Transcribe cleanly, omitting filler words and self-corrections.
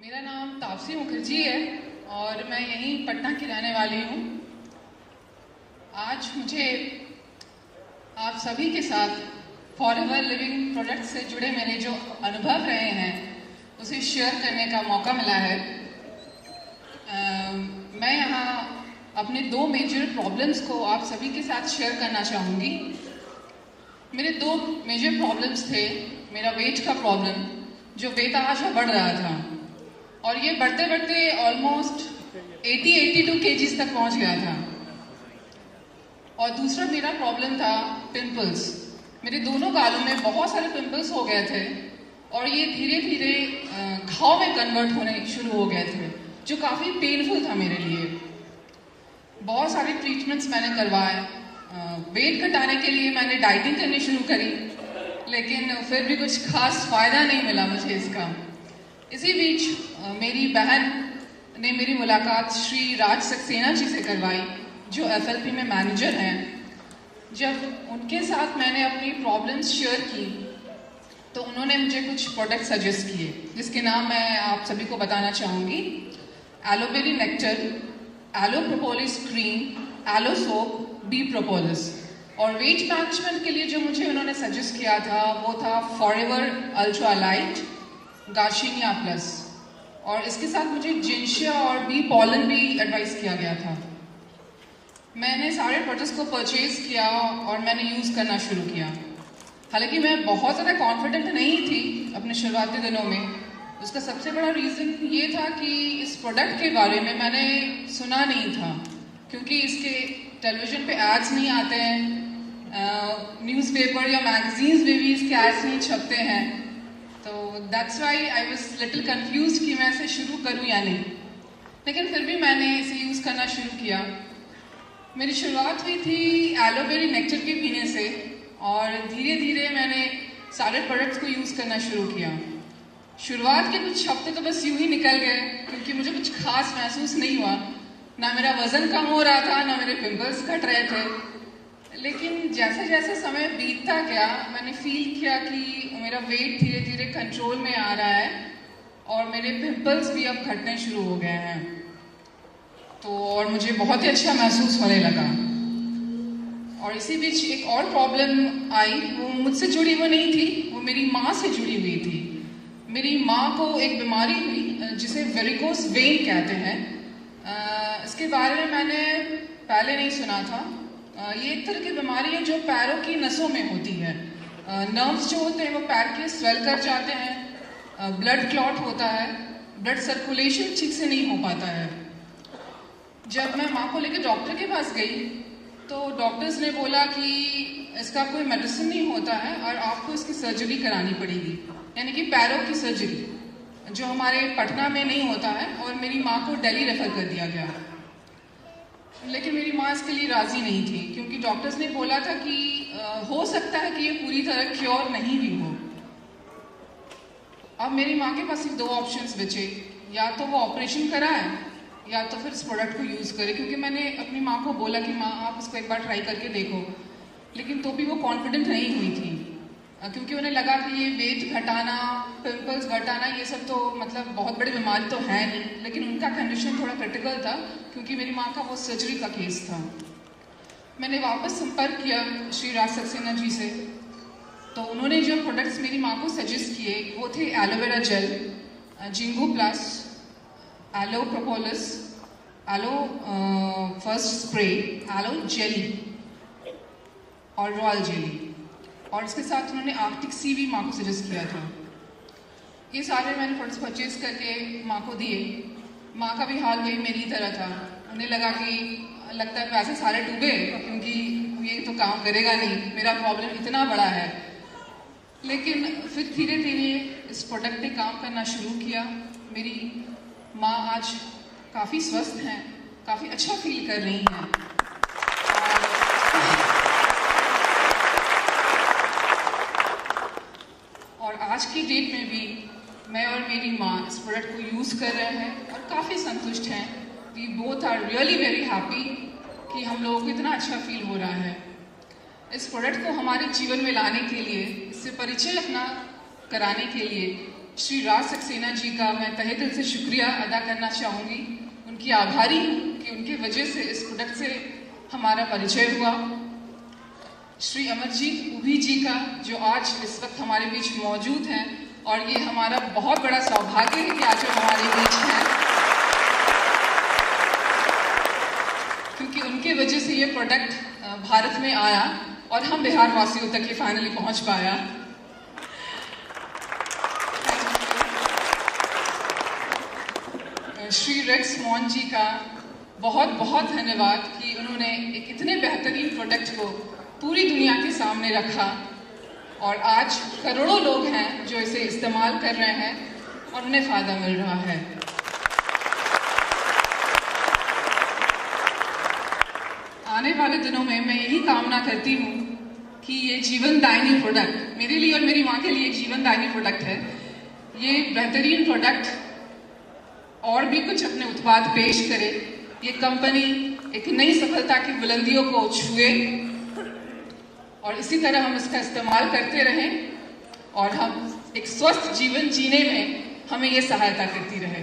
मेरा नाम तापसी मुखर्जी है और मैं यहीं पटना की रहने वाली हूँ। आज मुझे आप सभी के साथ फॉरएवर लिविंग प्रोडक्ट से जुड़े मेरे जो अनुभव रहे हैं उसे शेयर करने का मौका मिला है। मैं यहाँ अपने दो मेजर प्रॉब्लम्स को आप सभी के साथ शेयर करना चाहूँगी। मेरे दो मेजर प्रॉब्लम्स थे। मेरा वेट का प्रॉब्लम, जो बेतहाशा बढ़ रहा था और ये बढ़ते बढ़ते ऑलमोस्ट 80-82 kgs तक पहुंच गया था। और दूसरा मेरा प्रॉब्लम था पिंपल्स। मेरे दोनों गालों में बहुत सारे पिंपल्स हो गए थे और ये धीरे धीरे घाव में कन्वर्ट होने शुरू हो गए थे, जो काफ़ी पेनफुल था मेरे लिए। बहुत सारे ट्रीटमेंट्स मैंने करवाए। वेट घटाने के लिए मैंने डाइटिंग करनी शुरू करी, लेकिन फिर भी कुछ खास फायदा नहीं मिला मुझे इसका। इसी बीच मेरी बहन ने मेरी मुलाकात श्री राज सक्सेना जी से करवाई, जो FLP में मैनेजर हैं। जब उनके साथ मैंने अपनी प्रॉब्लम्स शेयर की तो उन्होंने मुझे कुछ प्रोडक्ट सजेस्ट किए, जिसके नाम मैं आप सभी को बताना चाहूँगी। एलोवेरी nectar, aloe propolis cream, aloe soap, bee propolis. और वेट मैनेजमेंट के लिए जो मुझे उन्होंने सजेस्ट किया था वो था फॉरएवर अल्ट्रा लाइट, गार्शिनिया प्लस, और इसके साथ मुझे जिंशिया और बी पॉलन भी एडवाइस किया गया था। मैंने सारे प्रोडक्ट्स को परचेज किया और मैंने यूज़ करना शुरू किया। हालांकि मैं बहुत ज़्यादा कॉन्फिडेंट नहीं थी अपने शुरुआती दिनों में। उसका सबसे बड़ा रीज़न ये था कि इस प्रोडक्ट के बारे में मैंने सुना नहीं था, क्योंकि इसके टेलीविज़न पे एड्स नहीं आते हैं, न्यूज़पेपर या मैगजीन्स में भी इसके एड्स नहीं छपते हैं। तो that's why I was little confuse कि मैं इसे शुरू करूं या नहीं। लेकिन फिर भी मैंने इसे यूज़ करना शुरू किया। मेरी शुरुआत हुई थी एलोवेरी नेक्टर के पीने से और धीरे धीरे मैंने सारे प्रोडक्ट्स को यूज़ करना शुरू किया। शुरुआत के कुछ हफ्ते तो बस यूं ही निकल गए, क्योंकि मुझे कुछ खास महसूस नहीं हुआ। ना मेरा वज़न कम हो रहा था, ना मेरे पिंपल्स घट रहे थे। लेकिन जैसे जैसे समय बीतता गया मैंने फील किया कि मेरा वेट धीरे धीरे कंट्रोल में आ रहा है और मेरे पिंपल्स भी अब घटने शुरू हो गए हैं। तो और मुझे बहुत ही अच्छा महसूस होने लगा। और इसी बीच एक और प्रॉब्लम आई। वो मुझसे जुड़ी हुई नहीं थी, वो मेरी माँ से जुड़ी हुई थी। मेरी माँ को एक बीमारी हुई जिसे वेरिकोस वेन कहते हैं। इसके बारे में मैंने पहले नहीं सुना था। ये एक तरह की बीमारी है जो पैरों की नसों में होती है। नर्व्स जो होते हैं वो पैर के स्वेल कर जाते हैं, ब्लड क्लॉट होता है, ब्लड सर्कुलेशन ठीक से नहीं हो पाता है। जब मैं माँ को लेकर डॉक्टर के पास गई तो डॉक्टर्स ने बोला कि इसका कोई मेडिसिन नहीं होता है और आपको इसकी सर्जरी करानी पड़ेगी, यानी कि पैरों की सर्जरी, जो हमारे पटना में नहीं होता है। और मेरी माँ को दिल्ली रेफर कर दिया गया। लेकिन मेरी माँ इसके लिए राज़ी नहीं थी, क्योंकि डॉक्टर्स ने बोला था कि हो सकता है कि ये पूरी तरह क्योर नहीं भी हो। अब मेरी माँ के पास सिर्फ दो ऑप्शंस बचे, या तो वो ऑपरेशन कराए या तो फिर इस प्रोडक्ट को यूज़ करे। क्योंकि मैंने अपनी माँ को बोला कि माँ आप इसको एक बार ट्राई करके देखो, लेकिन तो भी वो कॉन्फिडेंट नहीं हुई थी, क्योंकि उन्हें लगा कि ये वेट घटाना, पिंपल्स घटाना, ये सब तो मतलब बहुत बड़ी बीमारी तो है नहीं। लेकिन उनका कंडीशन थोड़ा क्रिटिकल था, क्योंकि मेरी माँ का वो सर्जरी का केस था। मैंने वापस संपर्क किया श्री राज सक्सेना जी से। तो उन्होंने जो प्रोडक्ट्स मेरी माँ को सजेस्ट किए वो थे aloe vera gel, ginkgo plus, aloe propolis, aloe first spray, aloe jelly और रॉयल जेली। और इसके साथ उन्होंने आर्कटिक सी भी माँ को सजेस्ट किया था। ये सारे मैंने प्रोडक्ट्स परचेज करके माँ को दिए। माँ का भी हाल वही मेरी तरह था। उन्हें लगा कि लगता है पैसे सारे डूबे, क्योंकि ये तो काम करेगा नहीं, मेरा प्रॉब्लम इतना बड़ा है। लेकिन फिर धीरे धीरे इस प्रोडक्ट ने काम करना शुरू किया। मेरी माँ आज काफ़ी स्वस्थ हैं, काफ़ी अच्छा फील कर रही हैं। और आज की डेट में भी मैं और मेरी माँ इस प्रोडक्ट को यूज़ कर रहे हैं और काफ़ी संतुष्ट हैं। We both are really very happy कि हम लोगों को इतना अच्छा फील हो रहा है। इस प्रोडक्ट को हमारे जीवन में लाने के लिए, इससे परिचय अपना कराने के लिए श्री राज सक्सेना जी का मैं तहे दिल से शुक्रिया अदा करना चाहूँगी। उनकी आभारी हूँ कि उनके वजह से इस प्रोडक्ट से हमारा परिचय हुआ। श्री अमरजीत उभी जी का, जो आज इस वक्त हमारे बीच मौजूद हैं, और ये हमारा बहुत बड़ा सौभाग्य है कि आज वो हमारे बीच हैं, क्योंकि उनके वजह से ये प्रोडक्ट भारत में आया और हम बिहार वासियों तक ये फाइनली पहुंच पाया। श्री रेक्स मॉन जी का बहुत बहुत धन्यवाद कि उन्होंने एक इतने बेहतरीन प्रोडक्ट को पूरी दुनिया के सामने रखा और आज करोड़ों लोग हैं जो इसे इस्तेमाल कर रहे हैं और उन्हें फ़ायदा मिल रहा है। आने वाले दिनों में मैं यही कामना करती हूँ कि ये जीवनदायिनी प्रोडक्ट मेरे लिए और मेरी माँ के लिए जीवनदायिनी प्रोडक्ट है। ये बेहतरीन प्रोडक्ट और भी कुछ अपने उत्पाद पेश करे, ये कंपनी एक नई सफलता की बुलंदियों को छुए और इसी तरह हम इसका इस्तेमाल करते रहें और हम एक स्वस्थ जीवन जीने में हमें ये सहायता करती रहे।